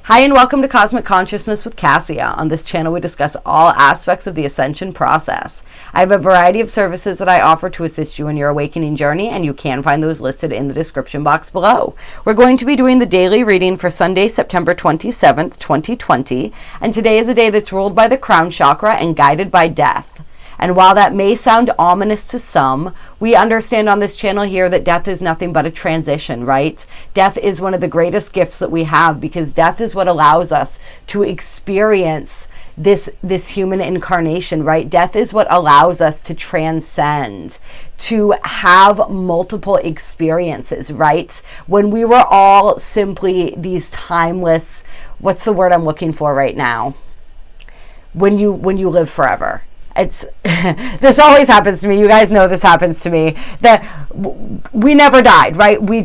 Hi and welcome to Cosmic Consciousness with Cassia. On this channel we discuss all aspects of the ascension process. I have a variety of services that I offer to assist you in your awakening journey, and you can find those listed in the description box below. We're going to be doing the daily reading for Sunday, September 27th, 2020, and today is a day that's ruled by the crown chakra and guided by death. And while that may sound ominous to some, we understand on this channel here that death is nothing but a transition, right? Death is one of the greatest gifts that we have, because death is what allows us to experience this human incarnation, right? Death is what allows us to transcend, to have multiple experiences, right? When we were all simply these timeless, what's the word I'm looking for right now? When you live forever. This always happens to me. You guys know this happens to me, that we never died, right? We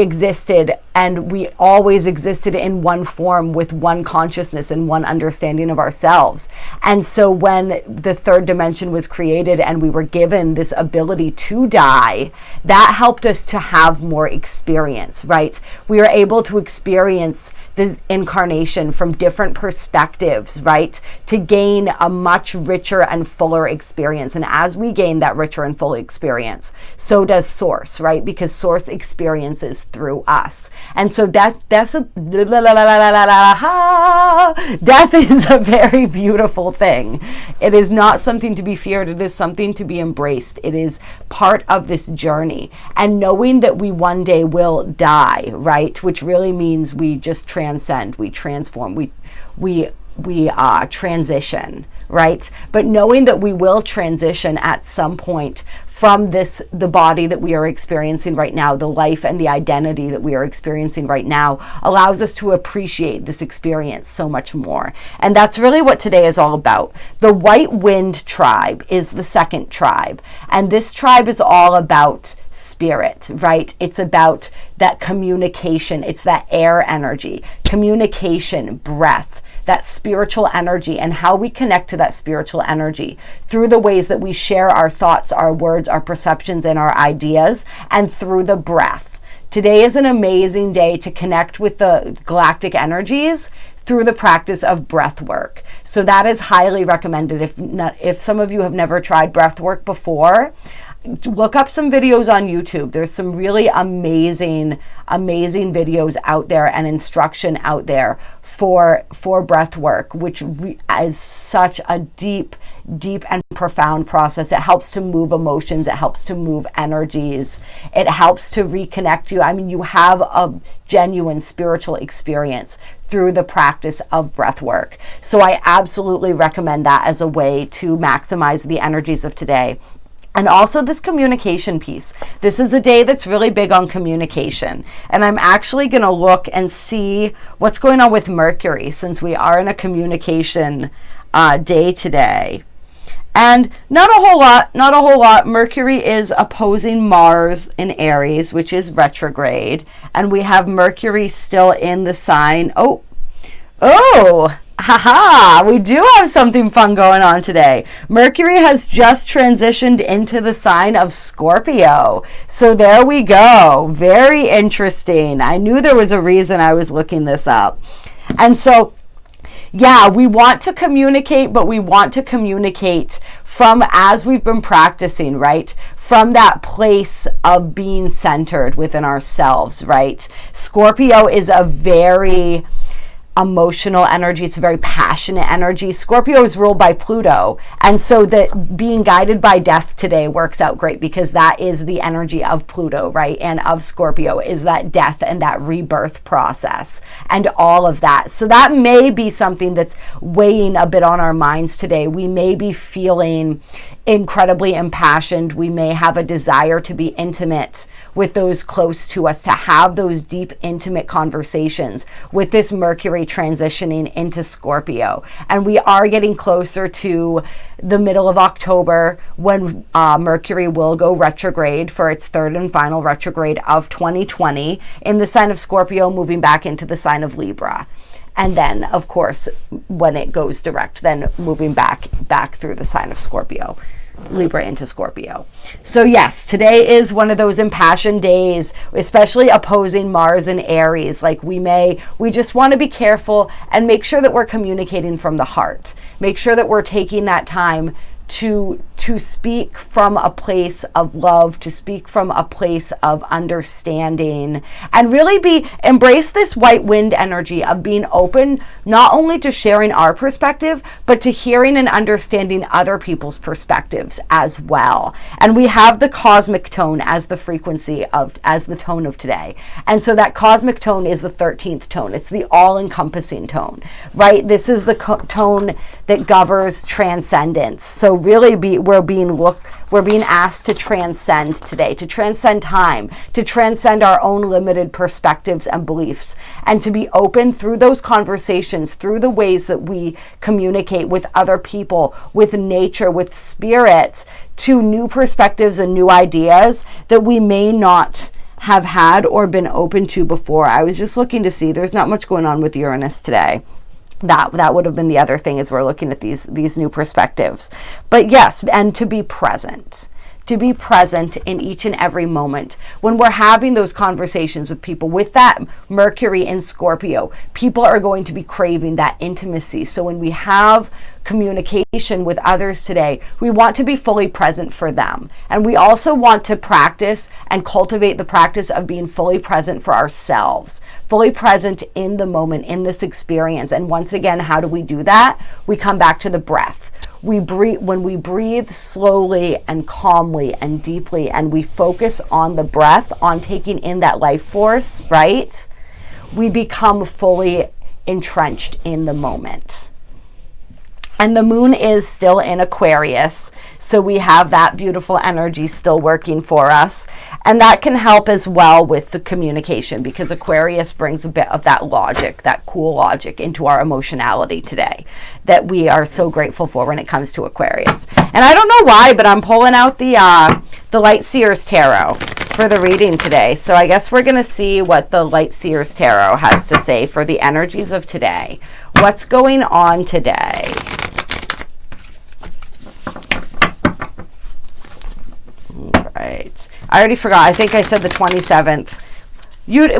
existed, and we always existed in one form with one consciousness and one understanding of ourselves. And so when the third dimension was created and we were given this ability to die, that helped us to have more experience, right? We are able to experience this incarnation from different perspectives, right? To gain a much richer and fuller experience. And as we gain that richer and full experience, so does Source, right? Because Source experiences through us. And so death is a very beautiful thing. It is not something to be feared. It is something to be embraced. It is part of this journey. And knowing that we one day will die, right? Which really means we just transcend, we transform, we transition, right? But knowing that we will transition at some point from the body that we are experiencing right now, the life and the identity that we are experiencing right now, allows us to appreciate this experience so much more. And that's really what today is all about. The White Wind tribe is the second tribe. And this tribe is all about spirit, right? It's about that communication. It's that air energy, communication, breath, that spiritual energy, and how we connect to that spiritual energy through the ways that we share our thoughts, our words, our perceptions, and our ideas, and through the breath. Today is an amazing day to connect with the galactic energies through the practice of breath work. So that is highly recommended. If some of you have never tried breath work before, look up some videos on YouTube. There's some really amazing videos out there and instruction out there for breath work, which is such a deep and profound process. It helps to move emotions. It helps to move energies. It helps to reconnect you. I mean, you have a genuine spiritual experience through the practice of breath work. So I absolutely recommend that as a way to maximize the energies of today. And also this communication piece. This is a day that's really big on communication. And I'm actually going to look and see what's going on with Mercury, since we are in a communication day today. And not a whole lot. Mercury is opposing Mars in Aries, which is retrograde. And we have Mercury still in the sign. Haha, we do have something fun going on today. Mercury has just transitioned into the sign of Scorpio. So there we go. Very interesting. I knew there was a reason I was looking this up. And so, yeah, we want to communicate, but we want to communicate from, as we've been practicing, right? From that place of being centered within ourselves, right? Scorpio is a very emotional energy. It's a very passionate energy. Scorpio is ruled by Pluto. And so that being guided by death today works out great, because that is the energy of Pluto, right? And of Scorpio is that death and that rebirth process and all of that. So that may be something that's weighing a bit on our minds today. We may be feeling incredibly impassioned. We may have a desire to be intimate with those close to us, to have those deep, intimate conversations with this Mercury transitioning into Scorpio. And we are getting closer to the middle of October, when Mercury will go retrograde for its third and final retrograde of 2020 in the sign of Scorpio, moving back into the sign of Libra. And then, of course, when it goes direct, then moving back through the sign of Scorpio. Libra into Scorpio. So yes, today is one of those impassioned days, especially opposing Mars and Aries. Like we just want to be careful and make sure that we're communicating from the heart. Make sure that we're taking that time to speak from a place of love, to speak from a place of understanding, and really embrace this white wind energy of being open, not only to sharing our perspective, but to hearing and understanding other people's perspectives as well. And we have the cosmic tone as the frequency as the tone of today. And so that cosmic tone is the 13th tone. It's the all-encompassing tone, right? This is the tone that governs transcendence. So really we're being asked to transcend today, to transcend time, to transcend our own limited perspectives and beliefs, and to be open through those conversations, through the ways that we communicate with other people, with nature, with spirits, to new perspectives and new ideas that we may not have had or been open to before. I was just looking to see, there's not much going on with Uranus today. That would have been the other thing, as we're looking at these new perspectives. But yes, and to be present in each and every moment when we're having those conversations with people. With that Mercury in Scorpio, people are going to be craving that intimacy. So when we have communication with others today, we want to be fully present for them. And we also want to practice and cultivate the practice of being fully present for ourselves, fully present in the moment, in this experience. And once again, how do we do that? We come back to the breath. When we breathe slowly and calmly and deeply, and we focus on the breath, on taking in that life force, right? We become fully entrenched in the moment. And the moon is still in Aquarius, so we have that beautiful energy still working for us. And that can help as well with the communication, because Aquarius brings a bit of that logic, that cool logic into our emotionality today that we are so grateful for when it comes to Aquarius. And I don't know why, but I'm pulling out the Light Seers Tarot for the reading today. So I guess we're going to see what the Light Seers Tarot has to say for the energies of today. What's going on today? Right. I already forgot. I think I said the 27th.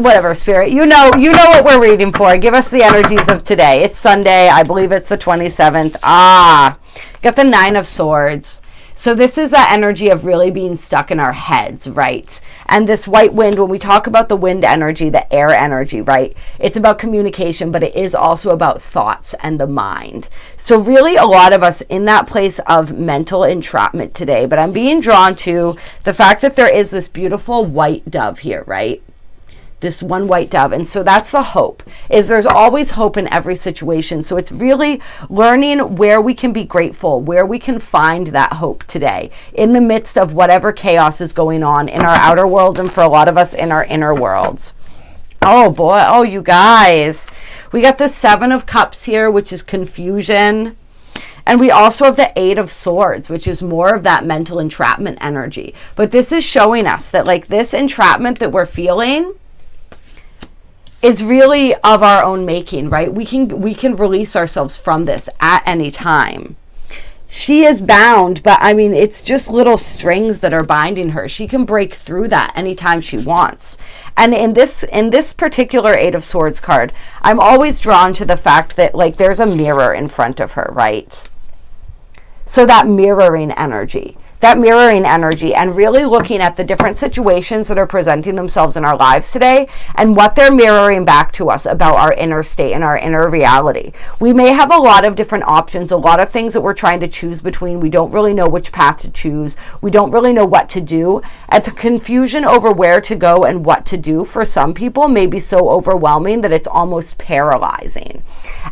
Whatever, Spirit. You know what we're reading for. Give us the energies of today. It's Sunday. I believe it's the 27th. Got the 9 of Swords. So this is that energy of really being stuck in our heads, right? And this white wind, when we talk about the wind energy, the air energy, right? It's about communication, but it is also about thoughts and the mind. So really a lot of us in that place of mental entrapment today, but I'm being drawn to the fact that there is this beautiful white dove here, right? This one white dove. And so that's the hope, is there's always hope in every situation. So it's really learning where we can be grateful, where we can find that hope today in the midst of whatever chaos is going on in our outer world, and for a lot of us in our inner worlds. Oh boy. Oh, you guys, we got the 7 of Cups here, which is confusion. And we also have the 8 of Swords, which is more of that mental entrapment energy. But this is showing us that like this entrapment that we're feeling is really of our own making, right? We can release ourselves from this at any time. She is bound, but I mean, it's just little strings that are binding her. She can break through that anytime she wants. And in this particular 8 of Swords card, I'm always drawn to the fact that like there's a mirror in front of her, right? So that mirroring energy, and really looking at the different situations that are presenting themselves in our lives today and what they're mirroring back to us about our inner state and our inner reality. We may have a lot of different options, a lot of things that we're trying to choose between. We don't really know which path to choose. We don't really know what to do. And the confusion over where to go and what to do for some people may be so overwhelming that it's almost paralyzing.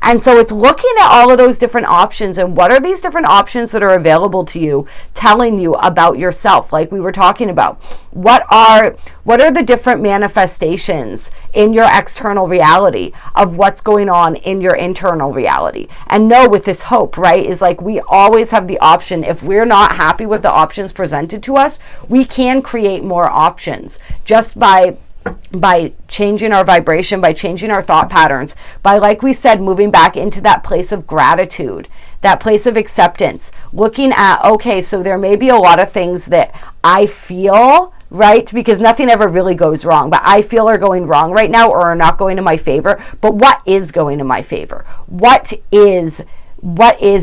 And so it's looking at all of those different options and what are these different options that are available to you, telling you about yourself, like we were talking about. What are the different manifestations in your external reality of what's going on in your internal reality? And know with this hope, right, is like we always have the option. If we're not happy with the options presented to us, we can create more options just by by changing our vibration, by changing our thought patterns, by, like we said, moving back into that place of gratitude, that place of acceptance, looking at, okay, so there may be a lot of things that I feel, right? Because nothing ever really goes wrong, but I feel are going wrong right now or are not going to my favor. But what is going to my favor? What is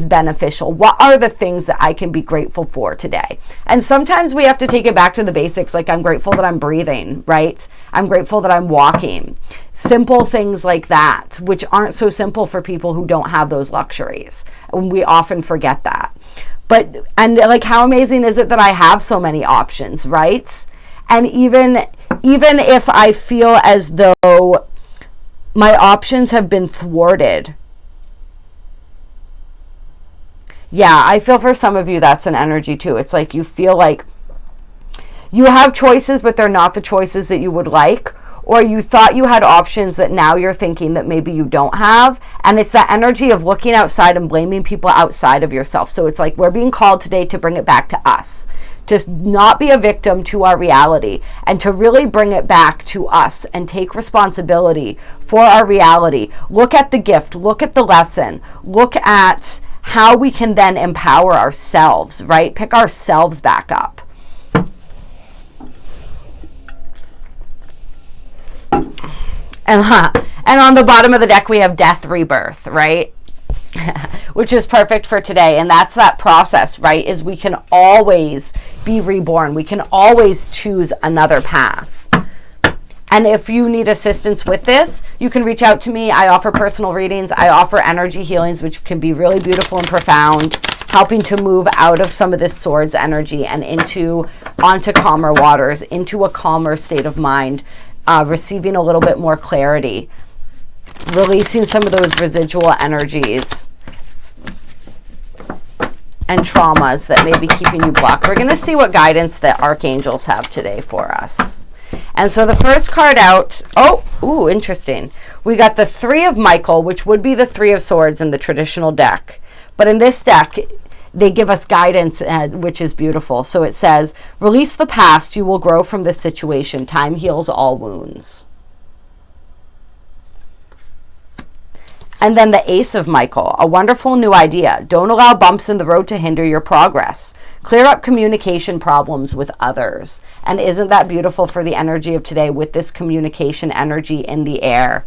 beneficial? What are the things that I can be grateful for today? And sometimes we have to take it back to the basics. Like, I'm grateful that I'm breathing, right? I'm grateful that I'm walking. Simple things like that, which aren't so simple for people who don't have those luxuries. And we often forget that. And like, how amazing is it that I have so many options, right? And even if I feel as though my options have been thwarted, yeah, I feel for some of you that's an energy too. It's like you feel like you have choices, but they're not the choices that you would like. Or you thought you had options that now you're thinking that maybe you don't have. And it's that energy of looking outside and blaming people outside of yourself. So it's like we're being called today to bring it back to us. To not be a victim to our reality, and to really bring it back to us and take responsibility for our reality. Look at the gift, look at the lesson, look at how we can then empower ourselves, right? Pick ourselves back up. And on the bottom of the deck, we have death, rebirth, right? Which is perfect for today. And that's that process, right? Is we can always be reborn. We can always choose another path. And if you need assistance with this, you can reach out to me. I offer personal readings. I offer energy healings, which can be really beautiful and profound, helping to move out of some of this swords energy and onto calmer waters, into a calmer state of mind, receiving a little bit more clarity, releasing some of those residual energies and traumas that may be keeping you blocked. We're going to see what guidance that archangels have today for us. And so the first card out, interesting. We got the Three of Michael, which would be the Three of Swords in the traditional deck. But in this deck, they give us guidance, which is beautiful. So it says, release the past, you will grow from this situation. Time heals all wounds. And then the Ace of Michael, a wonderful new idea. Don't allow bumps in the road to hinder your progress. Clear up communication problems with others. And isn't that beautiful for the energy of today with this communication energy in the air?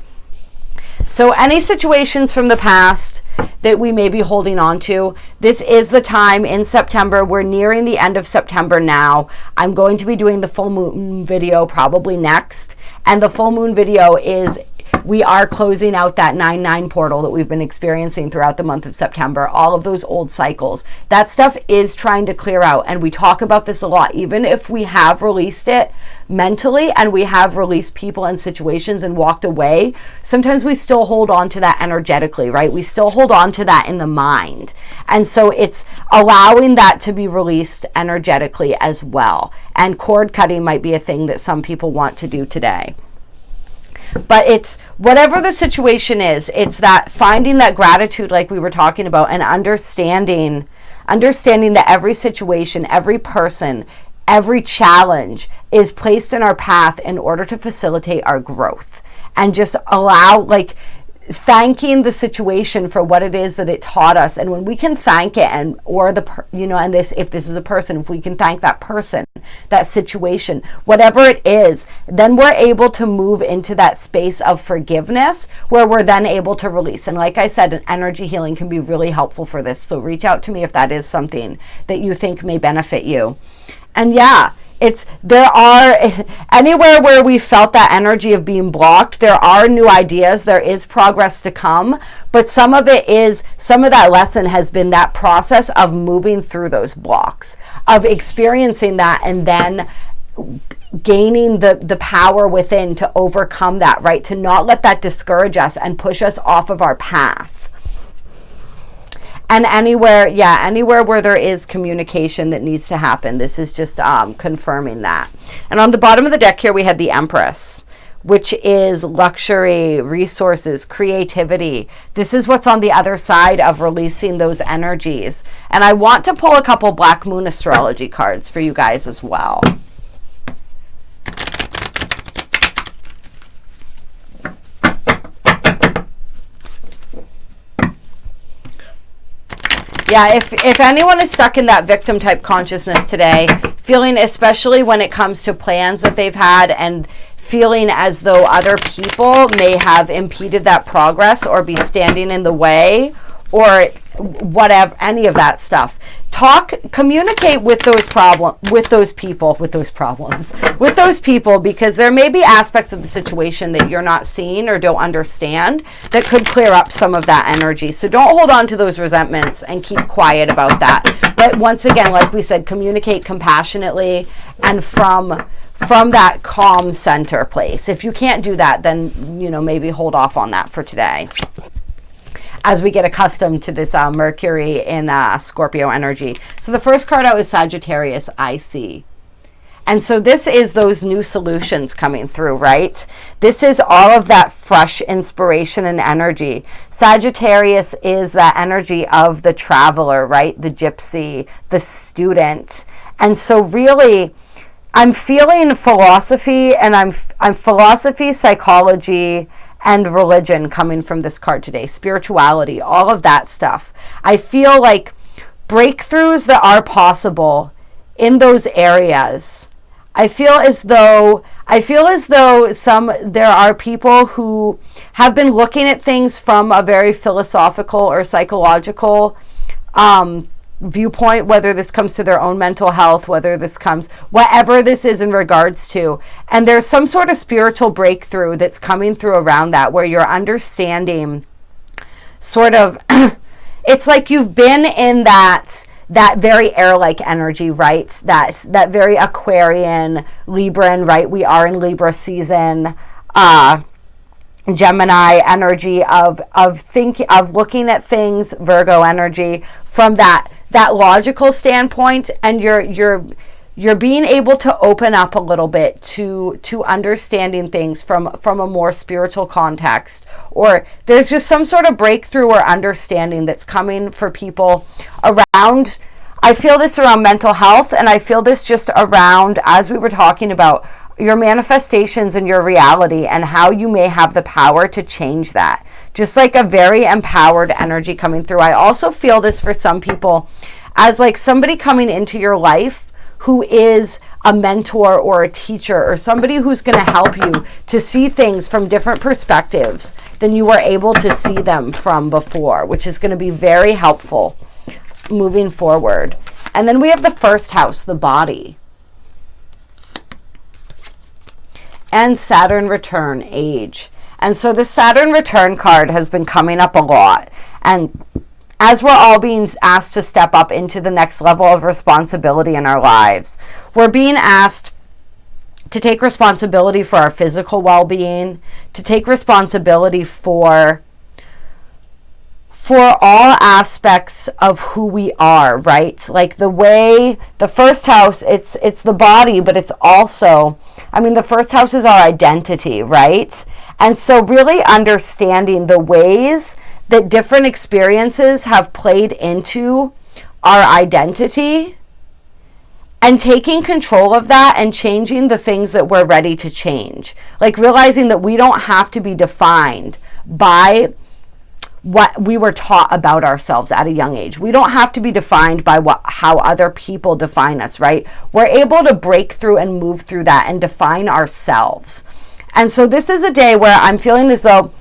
So any situations from the past that we may be holding on to, this is the time in September. We're nearing the end of September now. I'm going to be doing the full moon video probably next. And the full moon video is, we are closing out that 9/9 portal that we've been experiencing throughout the month of September. All of those old cycles. That stuff is trying to clear out. And we talk about this a lot. Even if we have released it mentally and we have released people and situations and walked away, sometimes we still hold on to that energetically, right? We still hold on to that in the mind. And so it's allowing that to be released energetically as well. And cord cutting might be a thing that some people want to do today. But it's whatever the situation is, it's that finding that gratitude like we were talking about, and understanding that every situation, every person, every challenge is placed in our path in order to facilitate our growth. And just allow, thanking the situation for what it is that it taught us. And when we can thank it, if this is a person, if we can thank that person, that situation, whatever it is, then we're able to move into that space of forgiveness where we're then able to release. And like I said, an energy healing can be really helpful for this. So reach out to me if that is something that you think may benefit you. And yeah, there are, anywhere where we felt that energy of being blocked, there are new ideas, there is progress to come, but some of that lesson has been that process of moving through those blocks, of experiencing that and then gaining the power within to overcome that, right? To not let that discourage us and push us off of our path. And anywhere where there is communication that needs to happen, this is just confirming that. And on the bottom of the deck here, we had the Empress, which is luxury, resources, creativity. This is what's on the other side of releasing those energies. And I want to pull a couple Black Moon astrology cards for you guys as well. Yeah, if anyone is stuck in that victim type consciousness today, feeling, especially when it comes to plans that they've had, and feeling as though other people may have impeded that progress or be standing in the way, or whatever, any of that stuff. Communicate with those people, because there may be aspects of the situation that you're not seeing or don't understand that could clear up some of that energy. So don't hold on to those resentments and keep quiet about that. But once again, like we said, communicate compassionately and from that calm center place. If you can't do that, then, maybe hold off on that for today, as we get accustomed to this Mercury in Scorpio energy. So the first card out is Sagittarius, I see. And so this is those new solutions coming through, right? This is all of that fresh inspiration and energy. Sagittarius is that energy of the traveler, right? The gypsy, the student. And so really, I'm feeling philosophy, and I'm philosophy, psychology, and religion coming from this card today. Spirituality, all of that stuff. I feel like breakthroughs that are possible in those areas. I feel as though there are people who have been looking at things from a very philosophical or psychological viewpoint, whether this comes to their own mental health, whatever this is in regards to. And there's some sort of spiritual breakthrough that's coming through around that, where you're understanding sort of, it's like you've been in that very air-like energy, right? That very Aquarian, Libran, right? We are in Libra season, Gemini energy of looking at things, Virgo energy from that logical standpoint, and you're being able to open up a little bit to understanding things from a more spiritual context, or there's just some sort of breakthrough or understanding that's coming for people around. I feel this around mental health, and I feel this just around, as we were talking about, your manifestations and your reality, and how you may have the power to change that. Just like a very empowered energy coming through. I also feel this for some people as like somebody coming into your life who is a mentor or a teacher, or somebody who's going to help you to see things from different perspectives than you were able to see them from before, which is going to be very helpful moving forward. And then we have the first house, the body. And Saturn return, age. And so the Saturn return card has been coming up a lot. And as we're all being asked to step up into the next level of responsibility in our lives, we're being asked to take responsibility for our physical well-being, to take responsibility for all aspects of who we are, right? Like the first house, it's the body, but it's also, the first house is our identity, right? And so really understanding the ways that different experiences have played into our identity, and taking control of that and changing the things that we're ready to change. Like realizing that we don't have to be defined by what we were taught about ourselves at a young age. We don't have to be defined by how other people define us, right? We're able to break through and move through that and define ourselves. And so this is a day where I'm feeling as though,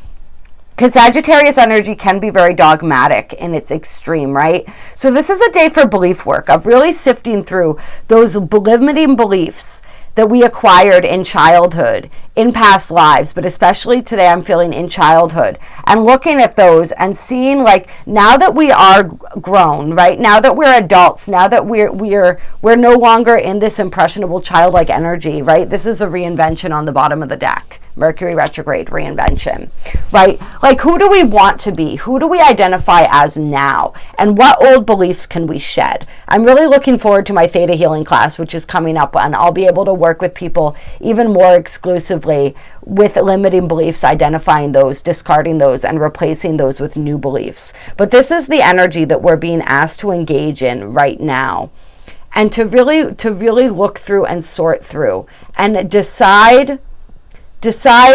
because Sagittarius energy can be very dogmatic in its extreme, right? So this is a day for belief work, of really sifting through those limiting beliefs that we acquired in childhood, in past lives, but especially today I'm feeling in childhood, and looking at those and seeing, like, now that we are grown, right? Now that we're adults, now that we're no longer in this impressionable childlike energy, right? This is the reinvention on the bottom of the deck. Mercury retrograde reinvention, right? Like, who do we want to be? Who do we identify as now? And what old beliefs can we shed? I'm really looking forward to my Theta Healing class, which is coming up, and I'll be able to work with people even more exclusively with limiting beliefs, identifying those, discarding those, and replacing those with new beliefs. But this is the energy that we're being asked to engage in right now, and to really look through and sort through and decide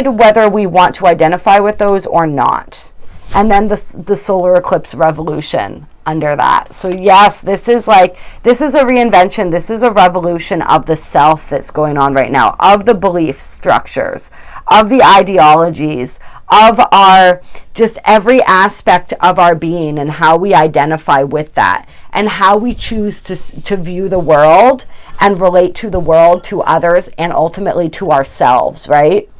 whether we want to identify with those or not. And then the solar eclipse revolution under that. So yes, this is a reinvention. This is a revolution of the self that's going on right now, of the belief structures, of the ideologies, of our, just every aspect of our being and how we identify with that and how we choose to view the world and relate to the world, to others, and ultimately to ourselves, right?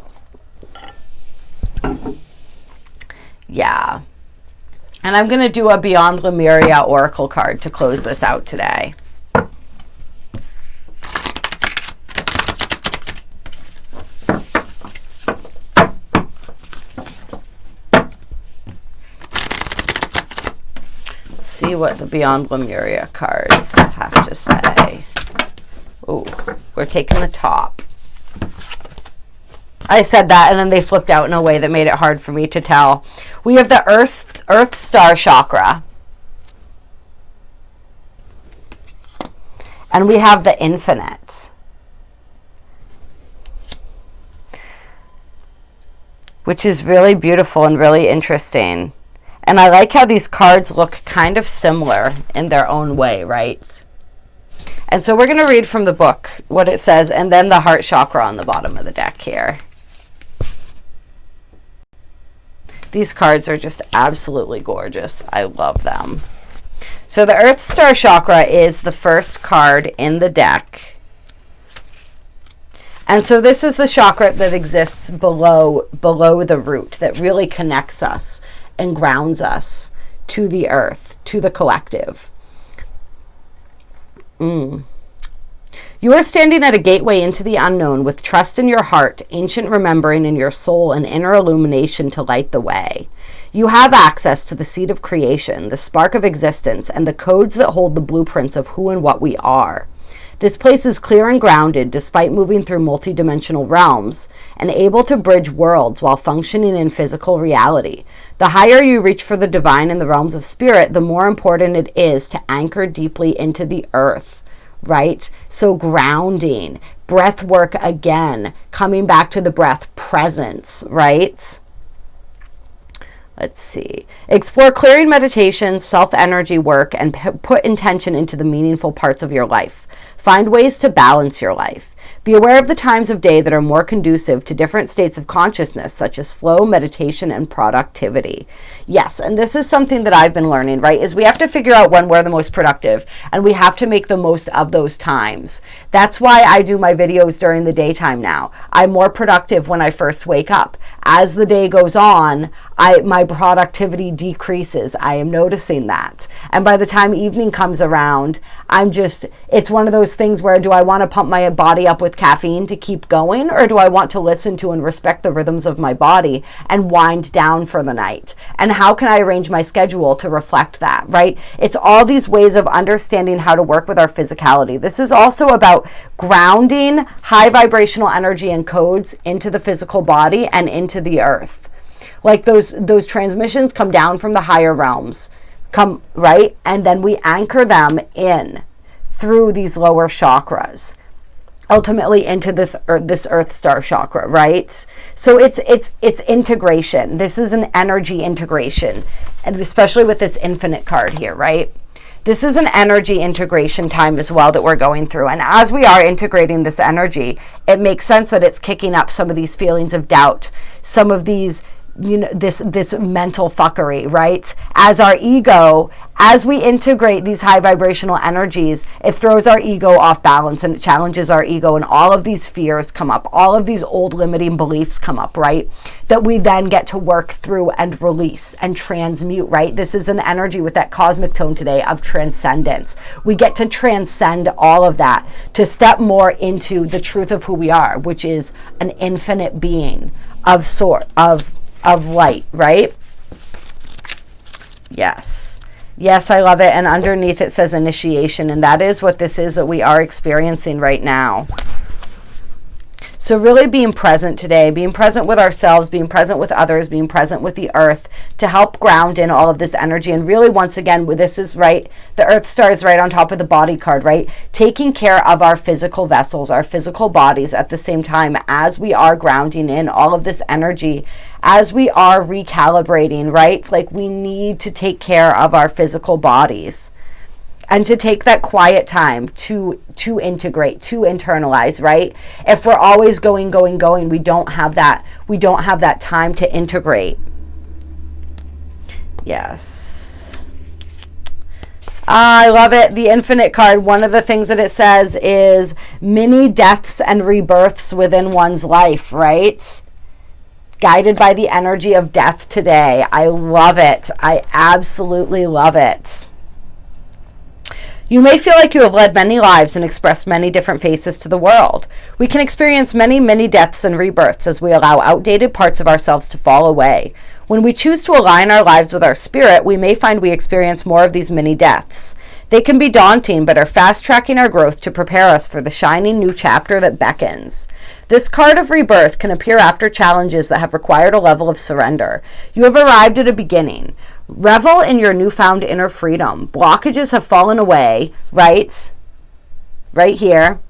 Yeah. And I'm going to do a Beyond Lemuria Oracle card to close this out today. Let's see what the Beyond Lemuria cards have to say. Oh, we're taking the top. I said that and then they flipped out in a way that made it hard for me to tell. We have the Earth Star Chakra. And we have the Infinite. Which is really beautiful and really interesting. And I like how these cards look kind of similar in their own way, right? And so we're going to read from the book what it says, and then the heart chakra on the bottom of the deck here. These cards are just absolutely gorgeous. I love them. So the Earth Star Chakra is the first card in the deck. And so this is the chakra that exists below the root, that really connects us and grounds us to the earth, to the collective. You are standing at a gateway into the unknown with trust in your heart, ancient remembering in your soul, and inner illumination to light the way. You have access to the seed of creation, the spark of existence, and the codes that hold the blueprints of who and what we are. This place is clear and grounded despite moving through multidimensional realms and able to bridge worlds while functioning in physical reality. The higher you reach for the divine in the realms of spirit, the more important it is to anchor deeply into the earth, right? So grounding, breath work again, coming back to the breath, presence, right? Let's see. Explore clearing meditation, self-energy work, and put intention into the meaningful parts of your life. Find ways to balance your life. Be aware of the times of day that are more conducive to different states of consciousness, such as flow, meditation, and productivity. Yes, and this is something that I've been learning, right, is we have to figure out when we're the most productive, and we have to make the most of those times. That's why I do my videos during the daytime now. I'm more productive when I first wake up. As the day goes on, my productivity decreases. I am noticing that. And by the time evening comes around, it's one of those things where, do I want to pump my body up with caffeine to keep going, or do I want to listen to and respect the rhythms of my body and wind down for the night? And how can I arrange my schedule to reflect that, right? It's all these ways of understanding how to work with our physicality. This is also about grounding high vibrational energy and codes into the physical body and into the earth. Like those transmissions come down from the higher realms, right? And then we anchor them in through these lower chakras, ultimately into this Earth Star Chakra, right? So it's integration. This is an energy integration, and especially with this Infinite card here, right? This is an energy integration time as well that we're going through. And as we are integrating this energy, it makes sense that it's kicking up some of these feelings of doubt, some of these, this mental fuckery, right? As we integrate these high vibrational energies, it throws our ego off balance and it challenges our ego, and all of these fears come up, all of these old limiting beliefs come up, right? That we then get to work through and release and transmute, right? This is an energy with that cosmic tone today of transcendence. We get to transcend all of that to step more into the truth of who we are, which is an infinite being of light, right? Yes, I love it. And underneath it says initiation, and that is what this is that we are experiencing right now. So really being present today, being present with ourselves, being present with others, being present with the earth to help ground in all of this energy. And really, once again, this is right, the Earth Star is right on top of the body card, right? Taking care of our physical vessels, our physical bodies at the same time as we are grounding in all of this energy as we are recalibrating, right? Like, we need to take care of our physical bodies and to take that quiet time to integrate, to internalize, right? If we're always going, we don't have that time to integrate. Yes. I love it. The Infinite card, one of the things that it says is many deaths and rebirths within one's life, right? Guided by the energy of death today. I love it. I absolutely love it. You may feel like you have led many lives and expressed many different faces to the world. We can experience many, many deaths and rebirths as we allow outdated parts of ourselves to fall away. When we choose to align our lives with our spirit, we may find we experience more of these many deaths. They can be daunting, but are fast-tracking our growth to prepare us for the shining new chapter that beckons. This card of rebirth can appear after challenges that have required a level of surrender. You have arrived at a beginning. Revel in your newfound inner freedom. Blockages have fallen away, right? Right here.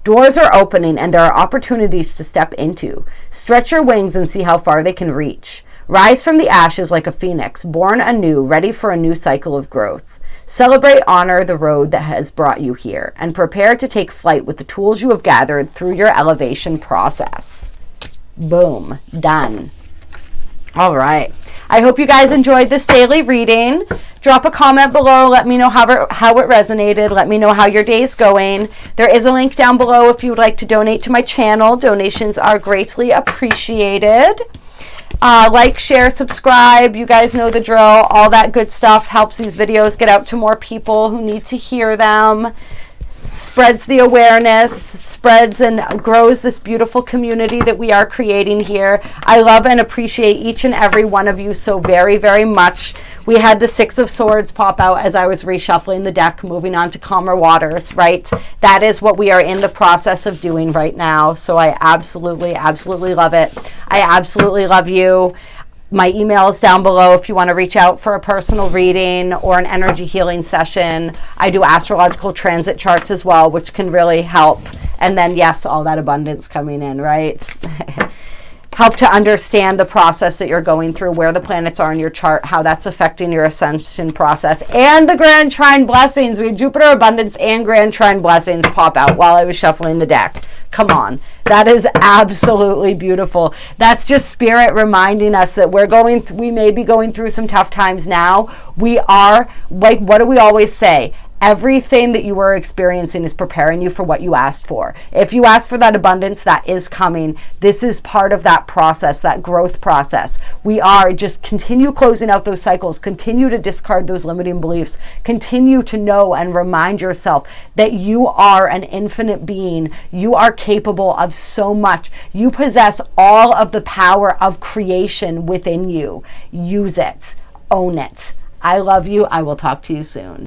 Doors are opening and there are opportunities to step into. Stretch your wings and see how far they can reach. Rise from the ashes like a phoenix, born anew, ready for a new cycle of growth. Celebrate, honor the road that has brought you here, and prepare to take flight with the tools you have gathered through your elevation process. Boom. Done. All right. I hope you guys enjoyed this daily reading. Drop a comment below. Let me know how it resonated. Let me know how your day's going. There is a link down below if you would like to donate to my channel. Donations are greatly appreciated. Like, share, subscribe. You guys know the drill. All that good stuff helps these videos get out to more people who need to hear them. Spreads the awareness, spreads and grows this beautiful community that we are creating here. I love and appreciate each and every one of you so very, very much. We had the Six of Swords pop out as I was reshuffling the deck, moving on to calmer waters, right? That is what we are in the process of doing right now. So I absolutely, absolutely love it. I absolutely love you. My email is down below if you want to reach out for a personal reading or an energy healing session. I do astrological transit charts as well, which can really help. And then, yes, all that abundance coming in, right? Help to understand the process that you're going through, where the planets are in your chart, how that's affecting your ascension process, and the Grand Trine blessings. We had Jupiter abundance and Grand Trine blessings pop out while I was shuffling the deck. Come on. That is absolutely beautiful. That's just spirit reminding us that we may be going through some tough times now. We are, like, what do we always say? Everything that you are experiencing is preparing you for what you asked for. If you ask for that abundance, that is coming. This is part of that process, that growth process. We are just continue closing out those cycles, continue to discard those limiting beliefs, continue to know and remind yourself that you are an infinite being. You are capable of so much. You possess all of the power of creation within you. Use it. Own it. I love you. I will talk to you soon.